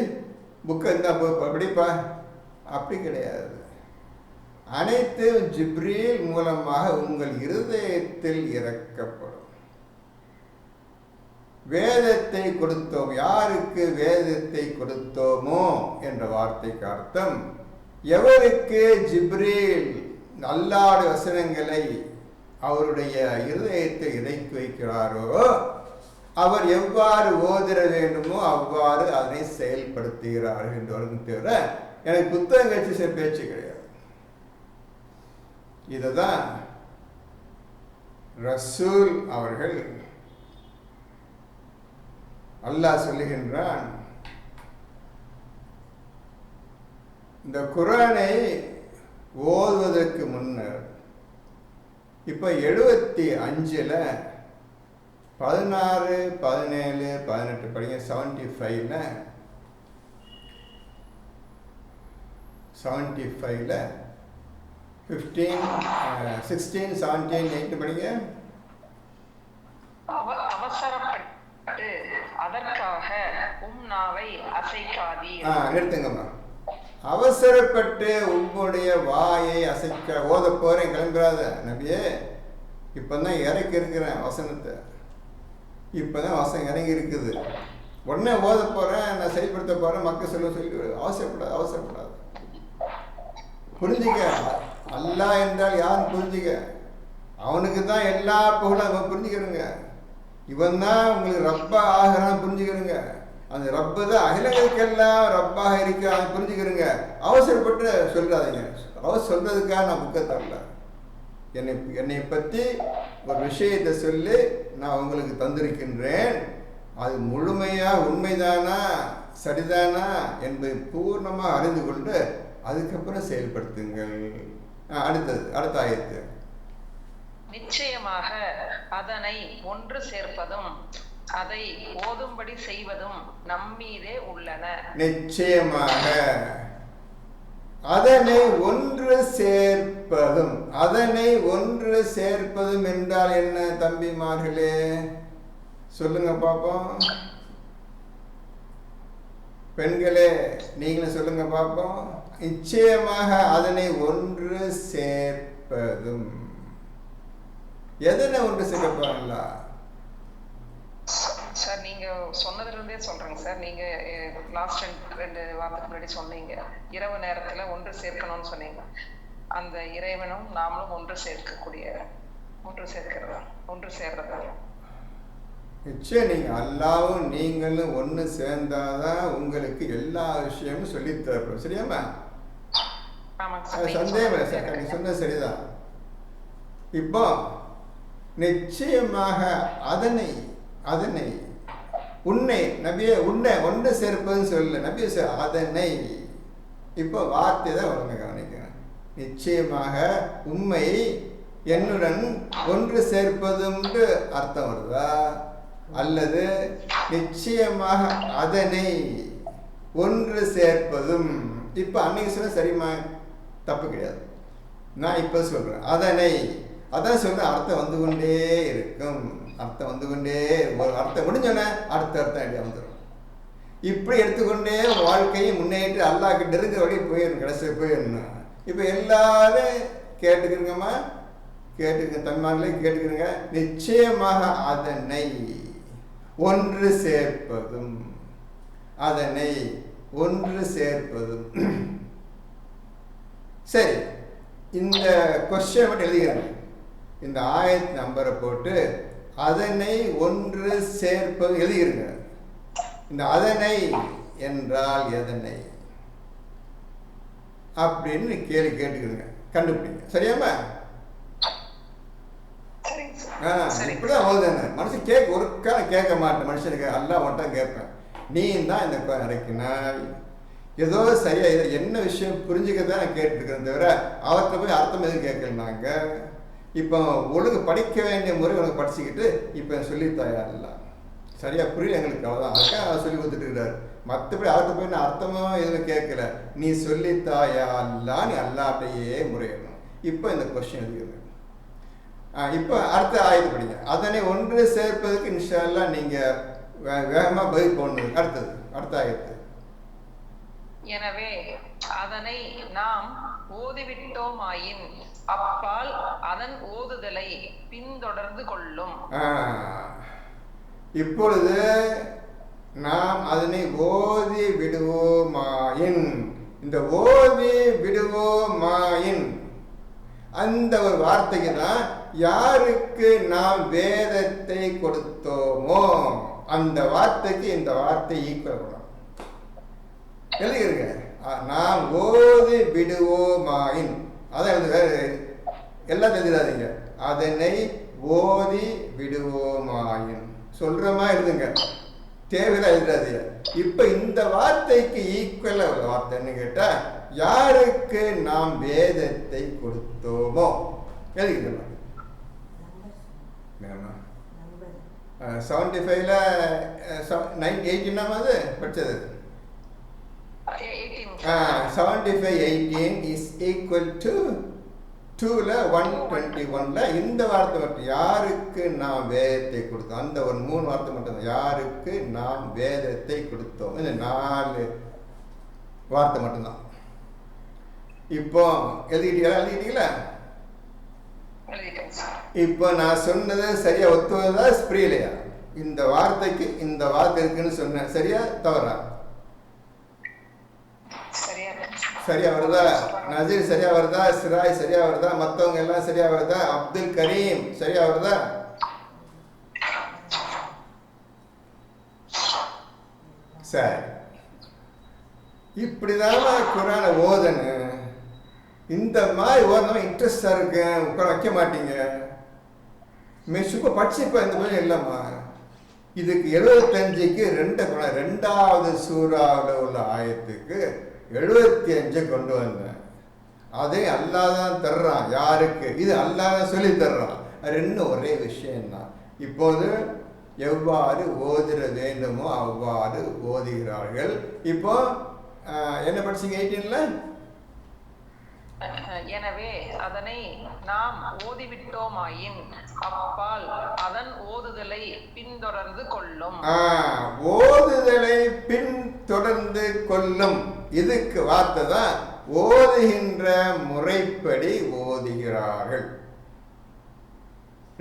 புக்கை இருந்தால் படிப்பா, அப்படி கிடையாது. அனைத்து ஜிப்ரீல் மூலமாக உங்கள் இருதயத்தில் இறக்கப்படும். வேதத்தை கொடுத்தோம். யாருக்கு வேதத்தை கொடுத்தோமோ என்ற வார்த்தைக்கு அர்த்தம், எவருக்கு ஜிப்ரீல் அல்லாஹ்வுடைய வசனங்களை அவருடைய இருதயத்தை இறக்கி வைக்கிறாரோ அவர் எவ்வாறு ஓதிட வேண்டுமோ அவ்வாறு அதனை செயல்படுத்துகிறார்கள் என்று வரும். தவிர எனக்கு புத்தகம் கட்சி பேச்சு கிடையாது. இதுதான் ரசூல் அவர்கள் அல்லாஹ் சொல்லுகின்றான், இந்த குர்ஆனை ஓதுவதற்கு முன்னர் இப்போ 75ல் 16, 17, 18 படிங்க. 75ல் 15, 16, 17, 18 படிங்க. அவசரப்பட்டு அதற்காக நாவை அசைக்காதீர். நிறுத்துங்கம்மா. அவசரப்பட்டு உங்களுடைய வாயை அசைக்க. ஓத போறேன், கிளம்புறாத நபியே, இப்பதான் இறக்கி இருக்கிறேன் வசனத்தை, இப்பதான் வசனம் இறங்கி இருக்குது, உடனே ஓத போறேன், நான் செயல்படுத்த போறேன், மக்கள் சொல்லி அவசரப்படாது. அவசரப்படாது. புரிஞ்சுக்க, அல்லாஹ் என்றால் யாரும் புரிஞ்சுக்க. அவனுக்கு தான் எல்லா புகழும். அவன் புரிஞ்சுக்கிறங்க, இவன் தான் உங்களுக்கு ரப்பா ஆகிறான் புரிஞ்சுக்கிறங்க. அந்த ரப்பு தான் அகிலங்களுக்கெல்லாம் ரப்பாக இருக்க, அதை புரிஞ்சுக்கிறங்க. அவசரப்பட்டு சொல்றாதீங்க. அவர் சொல்றதுக்காக நான் புக்கை தரல. என்னை பற்றி ஒரு விஷயத்தை சொல்லி நான் உங்களுக்கு தந்திருக்கின்றேன். அது முழுமையாக உண்மைதானா சரிதானா என்பதை பூர்ணமாக அறிந்து கொண்டு அதுக்கப்புறம் செயல்படுத்துங்கள். அடுத்த ஆயத்து. நிச்சயமாக அதனை ஒன்று சேர்ப்பதும் அதை ஓதும்படி செய்வதும் நம்மீதே உள்ளன. நிச்சயமாக அதனை ஒன்று சேர்ப்பதும். அதனை ஒன்று சேர்ப்பதும் என்றால் என்ன தம்பிமார்களே? சொல்லுங்க பாப்போம். பெண்களே நீங்களும் சொல்லுங்க பாப்போம். நிச்சயமாக அதனை ஒன்று சேர்ப்பதும். எதனை ஒன்று சேர்ப்பாங்களா சார்? நீங்க சொன்னதுல இருந்தே சொல்றேங்க சார். நீங்க லாஸ்ட் 2 வாரத்துக்கு முன்னாடி சொன்னீங்க, இரவு நேரத்துல ஒன்று சேர்க்கணும்னு சொன்னீங்க. அந்த இறைவனும் நாமளும் ஒன்று சேர்றதா? நிச்சயம் நீங்க அல்லாவும் நீங்களும் ஒன்று சேர்ந்தாதான் உங்களுக்கு எல்லா விஷயமும் சொல்லி தரப்படும். சரியாமா? சந்தேகம் இல்லை சார், நீங்க சொன்னது சரிதான். இப்போ நிச்சயமாக அதனை உன்னை நபியை உன்னை ஒன்று சேர்ப்பதுன்னு சொல்லல. நபியை அதனை இப்போ வார்த்தை தான் ஒழுங்க கவனிக்கணும். நிச்சயமாக உண்மை என்னுடன் ஒன்று சேர்ப்பதும் அர்த்தம் வருதா, அல்லது நிச்சயமாக அதனை ஒன்று சேர்ப்பதும்? இப்போ அன்னைக்கு சொன்ன சரிமா தப்பு கிடையாது. நான் இப்போ சொல்கிறேன் அதனை, அதான் சொல்கிறேன். அர்த்தம் வந்து கொண்டே இருக்கும், அர்த்தம் வந்து கொண்டே, ஒரு அர்த்தம் முடிஞ்சோன்னே அடுத்த அர்த்தம் ஐடியா வந்துடும். இப்படி எடுத்துக்கொண்டே வாழ்க்கையை முன்னேற்றி அல்லாஹ்க்கு நெருங்க வழி போயிடணும், கடைசியில் போயிடணும். இப்போ எல்லாரும் கேட்டுக்கிறங்கம்மா, கேட்டுக்க தன்மார்களே கேட்டுக்கிறங்க. நிச்சயமாக அதனை ஒன்று சேர்ப்பதும், அதனை ஒன்று சேர்ப்பதும். சரி, இந்த கொஸ்டின் மட்டும் எழுதிக்கிறேன். இந்த ஆயத் நம்பரை போட்டு அதனை ஒன்று சேர்ப்பது எழுதிக்கிறங்க. இந்த அதனை என்றால் எதனை அப்படின்னு கேள்வி கேட்டுக்கிறங்க, கண்டுபிடிங்க. சரியாமா? இப்படிதான் ஓதுதானே மனுஷன் கேட்க ஒரு காலம் கேட்க மாட்டேன். மனுஷனுக்கு எல்லாம் மட்டும் கேட்பேன். நீ தான் இந்த இறக்கினாய் ஏதோ சரியா இதை என்ன விஷயம் புரிஞ்சுக்கதான் நான் கேட்டுருக்கிறேன் தவிர அவர்கிட்ட போய் அர்த்தம் எதுவும் கேட்கலனாங்க. இப்போ ஒழுங்கு படிக்க வேண்டிய முறை உனக்கு படிச்சுக்கிட்டு இப்போ சொல்லித்தாயா இல்லை சரியா புரியல எங்களுக்கு, அவ்வளோதான். அதுக்காக அவர் சொல்லி கொடுத்துட்டு இருக்கிறார். மற்றபடி அவர்கிட்ட போய் நான் அர்த்தமாக எதுவும் கேட்கல. நீ சொல்லித்தாயா அல்லா, நீ அல்லாட்டையே முறையிடணும். இப்போ இந்த கொஸ்டின் எழுதிடுங்க. இப்போ அடுத்த ஆயத்து படிங்க. அதனை ஒன்று சேர்ப்பதற்கு இன்ஷா அல்லாஹ் நீங்கள் வேகமாக பதில் போடணும். அடுத்த ஆயத்து. எனவே அதனை நாம் ஓதிவிட்டோமாயின் அப்பால் அதன் ஓதுதலை பின்தொடர்ந்து கொள்ளும். இப்பொழுது நாம் அதனை ஓதி விடுவோமாயின், இந்த ஓதி விடுவோமாயின் அந்த ஒரு வார்த்தைக்கு தான் யாருக்கு நாம் வேதத்தை கொடுத்தோமோ அந்த வார்த்தைக்கு இந்த வார்த்தை ஈக்குவல் பண்ணணும். எழுதிருங்க. நாம் ஓதி விடுவோமாயின், அதான் வேற எல்லாம் எழுதிடாதீங்க. அதனை ஓதி விடுவோமாயின் சொல்றமா எழுதுங்க, தேவையில்லை எழுதாதீங்க. இப்ப இந்த வார்த்தைக்கு ஈக்குவல் வார்த்தைன்னு கேட்டா யாருக்கு நாம் வேதத்தை கொடுத்தோமோ எழுதிக்கணும். 75ல 18 படிச்சது. 75 18 is equal to 2ல 121ல இந்த வார்த்தை மட்டும் யாருக்கு நாம் வேதத்தை கொடுத்தோம், அந்த ஒரு 3 வார்த்தை மட்டும் தான். யாருக்கு நாம் வேதத்தை கொடுத்தோம், இந்த 4 வார்த்தை மட்டும்தான். இப்போ எழுதிட்டீங்களா? இப்போ நான் சொன்னது சரியா ஒத்துவதா புரியலையா? இந்த வார்த்தைக்கு இந்த வார்த்தை இருக்குன்னு சொன்னேன், சரியா தவறா? சரியா வருதா? நசீர் சரியா வருதா? சிராய் சரியா வருதா? மற்றவங்க எல்லாம் சரியா வருதா? அப்துல் கரீம் சரியா வருதா? சரி, இப்படிதான் குரானை ஓதனு. இந்த மாதிரி ஓதணும் இன்ட்ரெஸ்டா இருக்கு, உட்கார வைக்க மாட்டீங்க. சுப்ப படிச்சுப்ப இந்த மாதிரி இல்லைம்மா. இதுக்கு 75க்கு 2வது சூறாவில் உள்ள ஆயத்துக்கு 75 கொண்டு வந்தேன். அதே அல்லாஹ் தான் தர்றான். யாருக்கு? இது அல்லாஹ் தான் சொல்லி தர்றான். ரெண்டும் ஒரே விஷயம்தான். இப்போது எவ்வாறு ஓதிட வேண்டுமோ அவ்வாறு ஓதுகிறார்கள். இப்போ என்ன படிச்சீங்க 18ல? எனவே அதனை நாம் ஓதிவிட்டோமாயின் அப்பால் அதன் ஓதுதலை பின்தொடர்ந்து கொள்ளும். ஓதுதலை பின்தொடர்ந்து கொள்ளும். இதுக்கு வார்த்தை தான் ஓதுகின்ற முறைப்படி ஓதுகிறார்கள்.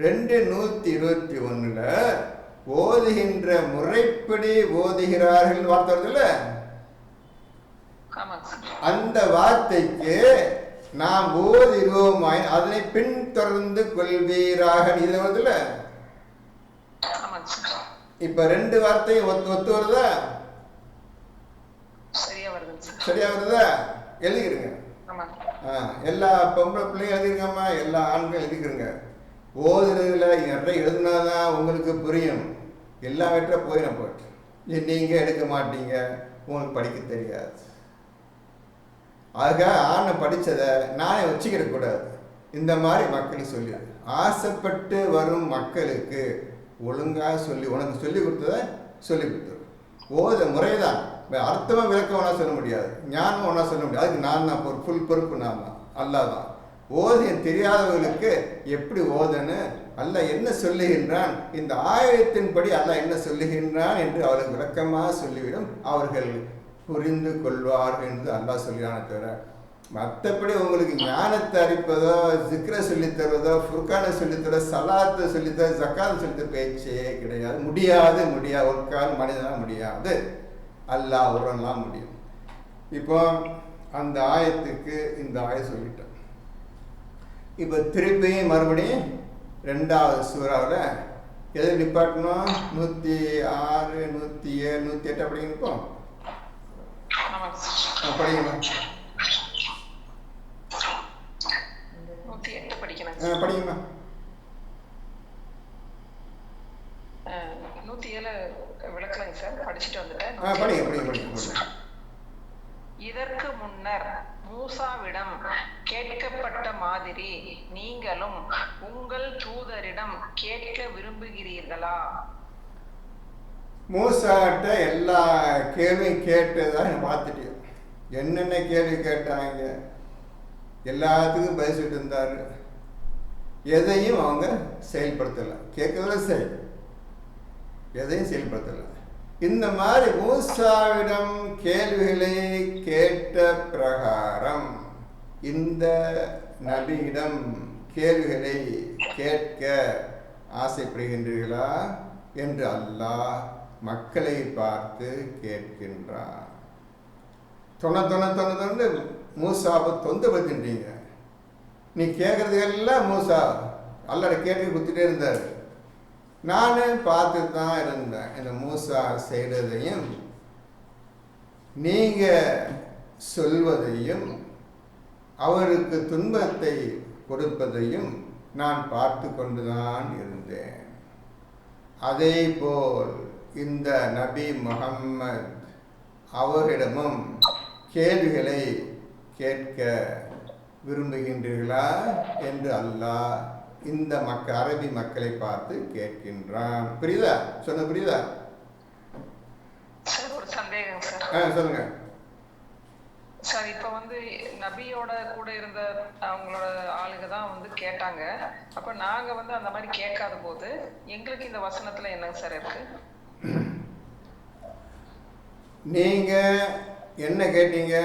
221ல ஓதுகின்ற முறைப்படி ஓதுகிறார்கள் வார்த்தை வருதுல்ல, அந்த வார்த்தைக்கு நாம் ஓதிடுவோமாய் அதனை பின்தொடர்ந்து கொள்வீராக இது வருதுல்ல. இப்ப 2 வார்த்தையும் ஒத்து வருதா? சரியா வருதா? எழுதிக்கிறங்க. எல்லா பொம்பளை பிள்ளைங்க எழுதிருங்கம்மா, எல்லா ஆண்களும் எழுதிக்கிறங்க. ஓதுறதுல நிறைய எழுதுனாதான் உங்களுக்கு புரியும். எல்லா வெற்ற போயிடும். போட்டு நீங்க எடுக்க மாட்டீங்க, உங்களுக்கு படிக்க தெரியாது. ஆக ஆணை படித்ததை நானே வச்சுக்கிடக்கூடாது. இந்த மாதிரி மக்களுக்கு சொல்லிடு. ஆசைப்பட்டு வரும் மக்களுக்கு ஒழுங்காக சொல்லி உனக்கு சொல்லி கொடுத்ததை சொல்லி கொடுத்துரு. ஓத முறைதான், அர்த்தமாக விளக்கம் ஒன்றா சொல்ல முடியாது, ஞானம் ஒன்றா சொல்ல முடியாது. அதுக்கு நான் தான் ஃபுல் பொறுப்பு, நான் தான், அல்லாஹ் தான். ஓதியம் தெரியாதவர்களுக்கு எப்படி ஓதன்னு அல்லாஹ் என்ன சொல்லுகின்றான், இந்த ஆயத்தின்படி அல்லாஹ் என்ன சொல்லுகின்றான் என்று அவர்களுக்கு விளக்கமாக சொல்லிவிடும். அவர்கள் புரிந்து கொள்வார்கள் என்று அல்லாஹ் சொல்கிறானே தவிர மற்றபடி உங்களுக்கு ஞானத்தை அறிப்பதோ, ஜிக்ரை சொல்லித்தருவதோ, ஃபுர்கானை சொல்லித்தர, சலாத்தை சொல்லித்தர, ஜக்காத்தை சொல்லித்தர பேச்சே கிடையாது. முடியாது, ஒரு கால் மனிதனால் முடியாது, அல்லாஹ் ஒருவன்லாம் முடியும். இப்போ அந்த ஆயத்துக்கு இந்த ஆயம் சொல்லிட்டேன். இப்போ திருப்பியும் மறுபடியும் 2வது சூறாவில் எது நிப்பாட்டணும்? 106, 107, 108 அப்படிங்க நிற்போம். படிக்கணும், 108 படிக்கணும். படிக்கணுமா? 107 விளக்கலைங்க சார், படிச்சுட்டு வந்துட்டேன். படிங்க. இதற்கு முன்னர் மூசாவிடம் கேட்கப்பட்ட மாதிரி நீங்களும் உங்கள் தூதரிடம் கேட்க விரும்புகிறீர்களா? மூசாட்ட எல்லா கேள்வியும் கேட்டதான் பார்த்துட்டேன். என்னென்ன கேள்வி கேட்டாங்க எல்லாத்துக்கும் பதில் சொல்லிட்டு இருந்தார். எதையும் அவங்க செயல்படுத்தலை, கேட்கறதுல சரி, எதையும் செயல்படுத்தலை. இந்த மாதிரி மூசாவிடம் கேள்விகளை கேட்ட பிரகாரம் இந்த நபியிடம் கேள்விகளை கேட்க ஆசைப்படுகின்றீர்களா என்று அல்லாஹ் மக்களை பார்த்து கேட்கின்றார். தொண்ணு மூசாவை தொந்தப்படுத்தின்றீங்க. நீ கேட்கறது எல்லாம் மூசா அல்லாட கேட்டு கொடுத்துட்டே இருந்தார். நானும் பார்த்து தான் இருந்தேன். இந்த மூசா செய்கிறதையும் நீங்கள் சொல்வதையும் அவருக்கு துன்பத்தை கொடுப்பதையும் நான் பார்த்து கொண்டுதான் இருந்தேன். அதே போல் இந்த நபி முஹம்மத் அவரிடமும் கேள்விகளை கேட்க விரும்புகின்றீர்களா என்று அல்லாஹ் இந்த அரபி மக்களை பார்த்து கேட்கின்றான். புரியுதா? சொன்ன புரியுதா? சார் ஒரு சந்தேகம் சார். சொல்லுங்க சார். இப்ப நபியோட கூட இருந்த அவங்களோட ஆளுங்க தான் கேட்டாங்க. அப்ப நாங்க அந்த மாதிரி கேட்காத போது எங்களுக்கு இந்த வசனத்துல என்னங்க சார் இருக்கு? நீங்க என்ன கேட்டீங்க?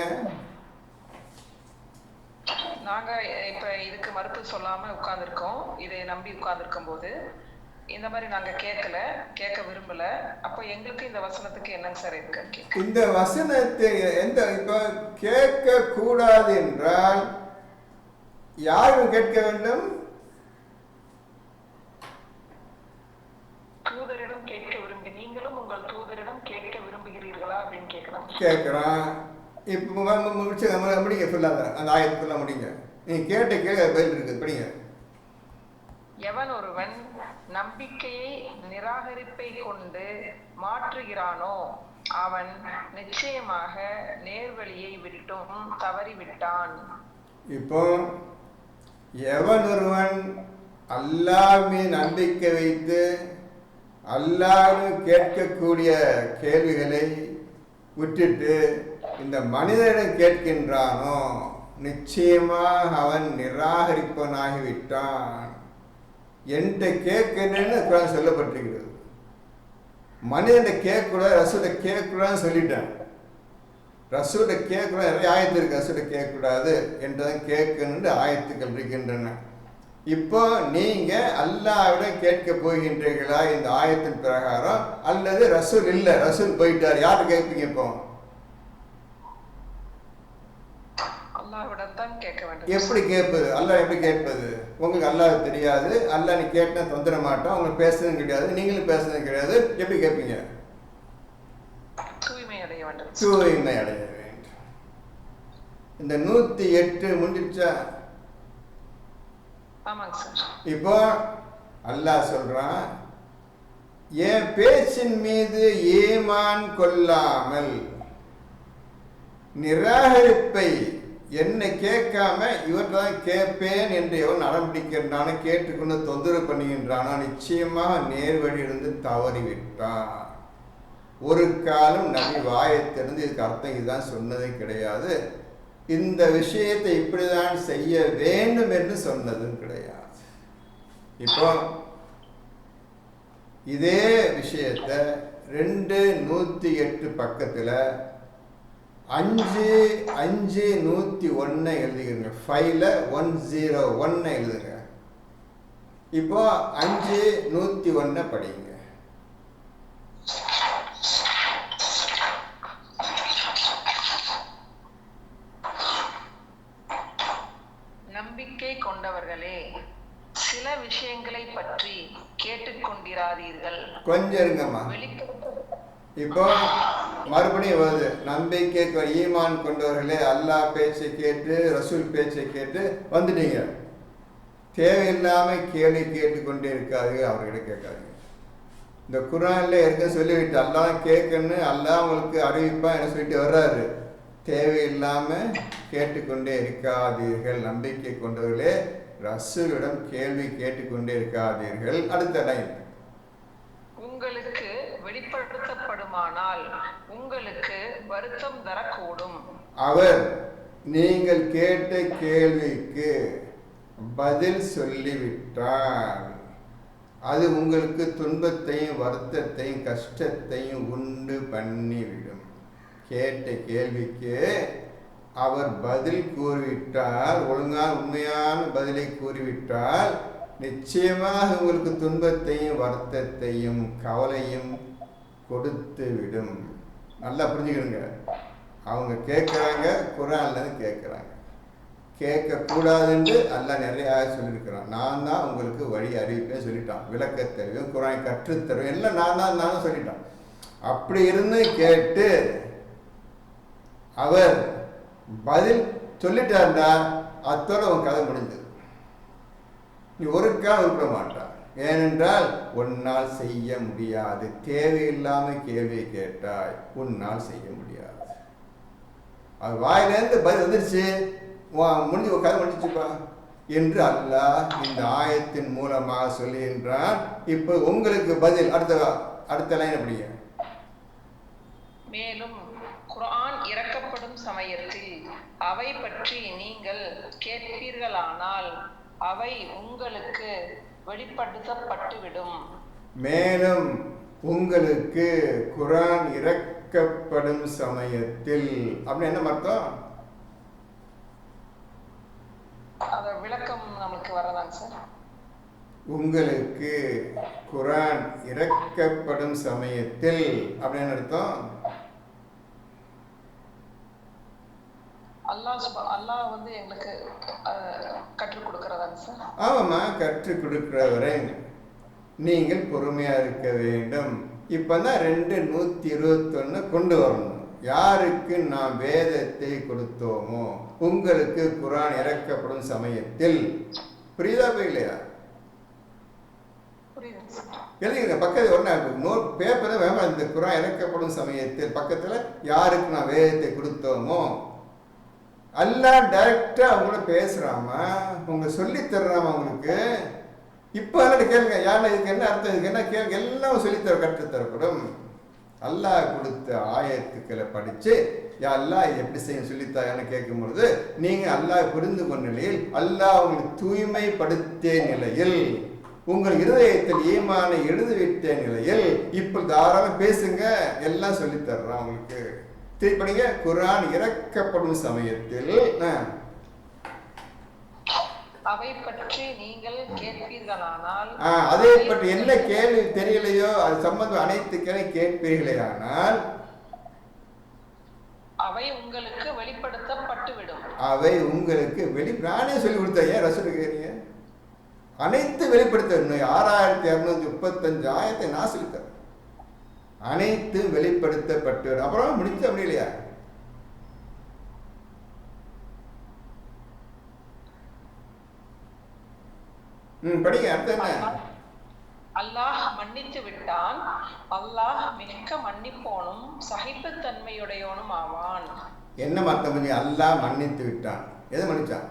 நாங்க இப்ப இதுக்கு மறுப்பு சொல்லாம உட்கார்ந்துருக்கோம். இதை நம்பி உட்கார்ந்துருக்கும் போது இந்த மாதிரி நாங்க கேட்க விரும்பல. அப்ப எங்களுக்கு இந்த வசனத்துக்கு என்னங்க சார் இருக்கு? இந்த வசனத்தை இப்ப கேட்க கூடாது என்றால் யாரும் கேட்க வேண்டும்? தூதரிடம் கேட்க விரும்பி நீங்களும் உங்கள் தூதரிடம் கேட்க விரும்புகிறீர்களா அப்படின்னு கேட்கிறான். இப்போ முடிங்க, சொல்லாத அந்த ஆயத்துக்குள்ள முடிங்க. நீங்க கேட்ட கேள்வி பதில் இருக்குது, படிங்க. எவன் ஒருவன் நம்பிக்கையை நிராகரிப்பை கொண்டு மாற்றுகிறானோ அவன் நிச்சயமாக நேர்வழியை விட்டும் தவறிவிட்டான். இப்போ எவன் ஒருவன் அல்லாஹ் மீது நம்பிக்கை வைத்து அல்லாஹ் கேட்கக்கூடிய கேள்விகளை விட்டுட்டு இந்த மனிதனிடம் கேட்கின்றானோ நிச்சயமாக அவன் நிராகரிப்பனாகிவிட்டான். என்கிட்ட கேட்கணுன்னு குரான் சொல்லப்பட்டிருக்கிறது. மனிதனை கேட்கக்கூடாது, ரசூலை கேட்கக்கூடாதுன்னு சொல்லிட்டேன். ரசூலை கேட்கக்கூடாது, நிறைய ஆயத்து இருக்கு. ரசூலை கேட்கக்கூடாது என்றதான் கேட்கணுன்னு ஆயத்துக்கள் இருக்கின்றன. இப்போ நீங்க அல்லாஹ்விடம் கேட்க போகின்றீர்களா இந்த ஆயத்தின் பிரகாரம்? அல்லது ரசூல் இல்லை, ரசூல் போயிட்டார், யாரு கேட்பீங்க? இப்போ எப்படி கேட்பது? அல்லாஹ் எப்படி கேட்பது? உங்களுக்கு அல்லாஹ் தெரியாது, அல்லாஹ் நீ கேட்டா தொந்தர மாட்டோம், உங்களுக்கு பேசுறதும் கிடையாது, நீங்களும் பேசுறதும் கிடையாது, எப்படி கேட்பீங்க? தூய்மை அடைய வேண்டும். தூய்மை அடைய வேண்டும். இந்த 108 முடிஞ்சிடுச்சா? இப்போ அல்லாஹ் சொல்றான், என் பேச்சின் மீது ஈமான் கொள்ளாமல் நிராகரிப்பை என்னை கேட்காம இவர்தான் கேட்பேன் என்று எவன் அடம்பிடிக்கின்றானோ, கேட்டுக்கொண்டு தொந்தரவு பண்ணுகின்றானோ நிச்சயமாக நேர்வழியிலிருந்து தவறிவிட்டான். ஒரு காலம் நபி வாயத்திலிருந்து இதுக்கு அர்த்தம் இதுதான் சொன்னதே கிடையாது. இந்த விஷயத்தை இப்படிதான் செய்ய வேண்டும் என்று சொன்னதும் கிடையாது. இப்போ இதே விஷயத்தை 2:108 பக்கத்தில் 5:5:101 எழுதிக்கிறங்க. 5:101 எழுதுங்க. இப்போ 5:101 படிங்க. நம்பிக்கை கொண்டவர்களே, சில விஷயங்களை பற்றி கேட்டுக்கொண்டிராதீர்கள். கொஞ்சம் இருங்கம்மா. இப்போ மறுபடியும் வருது. நம்பிக்கை ஈமான் கொண்டவர்களே, அல்லாஹ் பேச்சை கேட்டு ரசூல் பேச்சை கேட்டு வந்துட்டீங்க. தேவையில்லாமல் கேள்வி கேட்டுக்கொண்டே இருக்காது, அவர்கிட்ட கேட்காதீங்க. இந்த குர்ஆன்ல இருக்க சொல்லிவிட்டு அல்லாஹ் கேட்கன்னு அல்லாஹ் உங்களுக்கு அறிவிப்பா என்ன சொல்லிட்டு வர்றாரு. தேவையில்லாமல் கேட்டுக்கொண்டே இருக்காதீர்கள். நம்பிக்கை கொண்டவர்களே, ரசூலிடம் கேள்வி கேட்டுக்கொண்டே இருக்காதீர்கள். அடுத்த லைன். உங்களுக்கு வெளிப்படுத்தப்படுமானால் உங்களுக்கு வருத்தம் தரக்கூடும். அவர் நீங்கள் கேட்ட கேள்விக்கு பதில் சொல்லிவிட்டார். அது உங்களுக்கு துன்பத்தையும் வருத்தத்தையும் கஷ்டத்தையும் உண்டு பண்ணிவிடும். கேட்ட கேள்விக்கு அவர் பதில் கூறிவிட்டால், ஒழுங்கான உண்மையான பதிலை கூறிவிட்டால் நிச்சயமாக உங்களுக்கு துன்பத்தையும் வருத்தத்தையும் கவலையும் கொடுத்து விடும். நல்லா புரிஞ்சுக்கிடுங்க. அவங்க கேட்குறாங்க, குர்ஆன்லேருந்து கேட்குறாங்க. கேட்கக்கூடாதுன்னு அல்லாஹ் நிறைய சொல்லியிருக்கிறான். நான் தான் உங்களுக்கு வழி அறிவிப்பேன் சொல்லிட்டான். விளக்கத்தருவேன், குர்ஆன் கற்றுத்தருவேன், எல்லாம் நானும் சொல்லிட்டான். அப்படி இருந்து கேட்டு அவர் பதில் சொல்லிட்டார்டா, அத்தோட உன் கதை முடிஞ்சது. நீ ஒருக்கா விரும்ப மாட்டான். ஏனென்றால் உன்னால் செய்ய முடியாது. தேவையில்லாமல் கேள்வி கேட்டாய், உன்னால் செய்ய முடியாது. அது வாயிலேருந்து பதில் வந்துருச்சு, முடிஞ்சு கதை முடிச்சுப்பா என்று அல்லாஹ் இந்த ஆயத்தின் மூலமாக சொல்லுகின்றான். இப்போ உங்களுக்கு பதில். அடுத்த லைன் அப்படிங்க. மேலும் குர்ஆன் இறக்கப்படும் சமயத்தில் அவை பற்றி நீங்கள் கேட்பீர்களானால் அவை உங்களுக்கு வெளிப்படுத்தப்பட்டுவிடும். மேலும் உங்களுக்கு குர்ஆன் இறக்கப்படும் சமயத்தில் அப்படின்னு என்ன அர்த்தம்? அத விளக்கம் நமக்கு வரதாங்க சார். உங்களுக்கு குர்ஆன் இறக்கப்படும் சமயத்தில் அப்படின்னு அர்த்தம். அல்லாஹ் வந்து எங்களுக்கு கற்றுக் கொடுக்கிறதாங்க சார். ஆமாம்மா, கற்றுக் கொடுக்கிறவரை நீங்கள் பொறுமையா இருக்க வேண்டும். இப்பதான் 2:121 கொண்டு வரணும். யாருக்கு நாம் வேதத்தை கொடுத்தோமோ உங்களுக்கு குர்ஆன் இறக்கப்படும் சமயத்தில். புரியுதா புரியலையா? எழுதிங்க பக்கத்தில் ஒன்றா நோட் பேப்பரை வேணாம். இந்த குர்ஆன் இறக்கப்படும் சமயத்தில் பக்கத்தில் யாருக்கு நான் வேதத்தை கொடுத்தோமோ, அல்லாஹ் டைரக்டா அவங்கள பேசுறாம உங்க சொல்லி தர்றாம அவங்களுக்கு. இப்போ அல்ல கேளுங்க, யாருன்னா இதுக்கு என்ன அர்த்தம், இதுக்கு என்ன கேளுங்க, எல்லாம் சொல்லித்தர கற்றுத்தரப்படும். அல்லாஹ் கொடுத்த ஆயத்துக்களை படித்து அல்லாஹ் இது எப்படி செய்ய சொல்லித்தான்னு கேட்கும்பொழுது நீங்கள் அல்லாஹ் புரிந்து கொண்ட நிலையில், அல்லாஹ் உங்களுக்கு தூய்மைப்படுத்திய நிலையில், உங்கள் இருதயத்தில் ஈமானை எழுதிவிட்ட நிலையில் இப்போ தாராளம் பேசுங்க, எல்லாம் சொல்லித்தர்றான் உங்களுக்கு. திருப்படிங்க. குர்ஆன் இறக்கப்படும் சமயத்தில் அவை பற்றி நீங்கள் கேட்பீர்களானால், அதை பற்றி என்ன கேள்வி தெரியலையோ அது சம்பந்தம் அனைத்து கேள்வி கேட்பீர்களே, ஆனால் அவை உங்களுக்கு வெளிப்படுத்தப்பட்டுவிடும். அவை உங்களுக்கு நானே சொல்லி கொடுத்தேன். ஏன் ரசூல் கேறீங்க? அனைத்து வெளிப்படுத்த 6235 ஆயத்தை நான் சொல்லித்தரேன். அனைத்து வெளிப்படுத்தப்பட்டு அப்புறம் முடிஞ்சு அப்படி இல்லையா? படிங்க. அடுத்த என்ன? அல்லாஹ் மன்னித்து விட்டான், அல்லாஹ் மிக்க மன்னிப்போனும் சகிப்புத்தன்மையுடையவனும் ஆவான். என்ன அர்த்தம் பண்ணி அல்லாஹ் மன்னித்து விட்டான். எதை மன்னிச்சான்?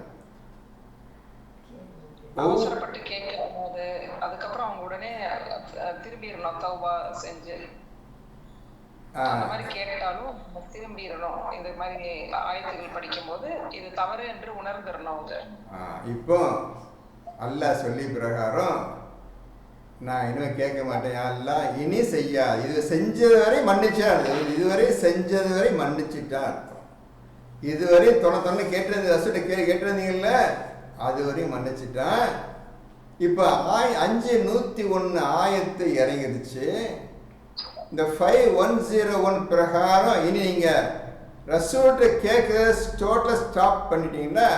அவசரப்பட்டு கேட்கும் போது அதுக்கப்புறம் அவங்க உடனே திரும்பிடணும், தௌபா செஞ்சு அந்த மாதிரி கேட்டாலும் திரும்பிடணும். இந்த மாதிரி ஆயத்துகள் படிக்கும் போது இது தவறு என்று உணர்ந்துடணும் அவங்க. இப்போ அல்லாஹ் சொல்லி பிரகாரம் நான் இனிமே கேட்க மாட்டேன், அல்லாஹ் இனி செய்யா, இது செஞ்சது வரை மன்னிச்சா, இதுவரை செஞ்சது வரை மன்னிச்சுட்டா அர்த்தம். இதுவரை தொண்ணு கேட்டிருந்த ரசூலை கேட்டிருந்தீங்கல்ல, அதுவரையும் மன்னிச்சுட்டான். இப்போ 501 ஆயத்து இறங்கிடுச்சு. இந்த 5101 பிரகாரம் இனி நீங்கள் ரசூல்கிட்ட கேட்குறத டோட்டலாக ஸ்டாப் பண்ணிட்டீங்கன்னா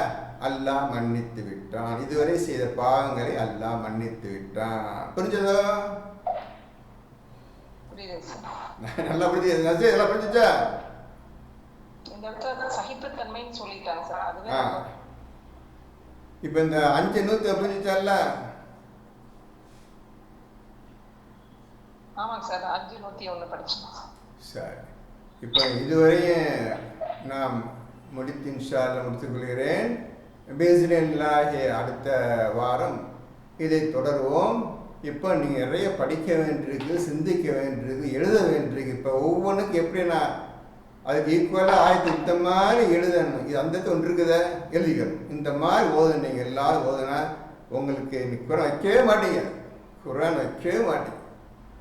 அல்லாஹ் மன்னித்து விட்டான். இதுவரை செய்த பாவங்களை அல்லாஹ் மன்னித்து விட்டான். புரிஞ்சதோ? நல்லா புரிஞ்சது. நல்லா புரிஞ்சுச்சா? இந்த இடத்துல சகிப்புத்தன்மைன்னு சொல்லிட்டாங்க சார். அதுவே இப்போ இந்த 500 புரிஞ்சுச்சால? ஆமாங்க சார், 501 படிச்சோம். சரி, இப்போ இதுவரையும் நாம் முடித்து இன்ஷா அல்லாஹ் முடித்துக் கொள்கிறேன். பிஇஸ்னில்லாஹி அடுத்த வாரம் இதை தொடருவோம். இப்போ நீங்கள் நிறைய படிக்க வேண்டியிருக்கு, சிந்திக்க வேண்டியிருக்கு, எழுத வேண்டியிருக்கு. இப்போ ஒவ்வொன்றுக்கும் எப்படி நான் அதுக்கு ஈக்குவலாக ஆயத்து இந்த மாதிரி எழுதணும். இது அந்த ஒன்று இருக்குத எழுதிக்கணும். இந்த மாதிரி ஓதுன நீங்கள் எல்லாரும் ஓதுனா உங்களுக்கு குரான் வைக்கவே மாட்டீங்க. குரான் வைக்கவே மாட்டீங்க.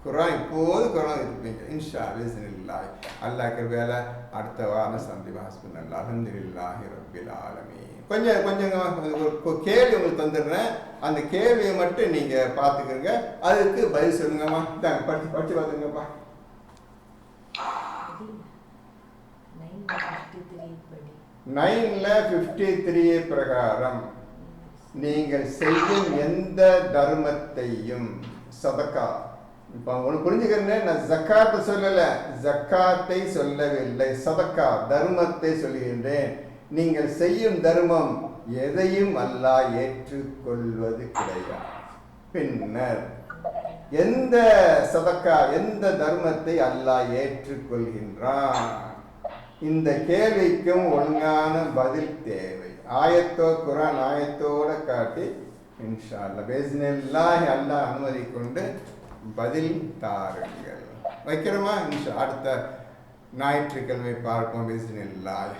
குரான் இப்போது குரான் இருப்பீங்க இன்ஷா பிஇஸ்னில்லாஹ். அல்லாஹ்க்கு வேலை அடுத்த வாரம் சந்திப்போம். ஹஸ்புனல்லாஹ் அல்ஹம்துலில்லாஹி ரப்பில் ஆலமீன். கொஞ்சம் ஒரு கேள்வி உங்களுக்கு தந்துடுறேன். அந்த கேள்வியை மட்டும் நீங்கள் பார்த்துக்கோங்க, அதுக்கு பதில் சொல்லுங்கம்மா. இதாங்க படிச்சு பார்த்துங்கப்பா. 9:53 பிரகாரம் நீங்கள் செய்யும் எந்த தர்மத்தையும் சதக்கா. இப்போ உங்களுக்கு புரிஞ்சுக்கிறேன், நான் ஜக்காத்தை சொல்லலை, ஜக்காத்தை சொல்லவில்லை, சதக்கா தர்மத்தை சொல்லுகின்றேன். நீங்கள் செய்யும் தர்மம் எதையும் அல்லாஹ் ஏற்றுக்கொள்வது கிடையாது. பின்னர் எந்த சதக்கா எந்த தர்மத்தை அல்லாஹ் ஏற்றுக்கொள்கின்றான்? இந்த கேள்விக்கும் ஒழுங்கான பதில் தேவை. ஆயத்தோ குரான் ஆயத்தோட காட்டி இன்ஷா அல்லாஹ் பிஇஸ்னில்லாஹ் அல்லாஹ் அனுமதி கொண்டு பதில் தாருங்கள். வைக்கிறோமா? இன்ஷா அடுத்த ஞாயிற்றுக்கிழமை பார்ப்போம். பிஇஸ்னில்லாஹ்.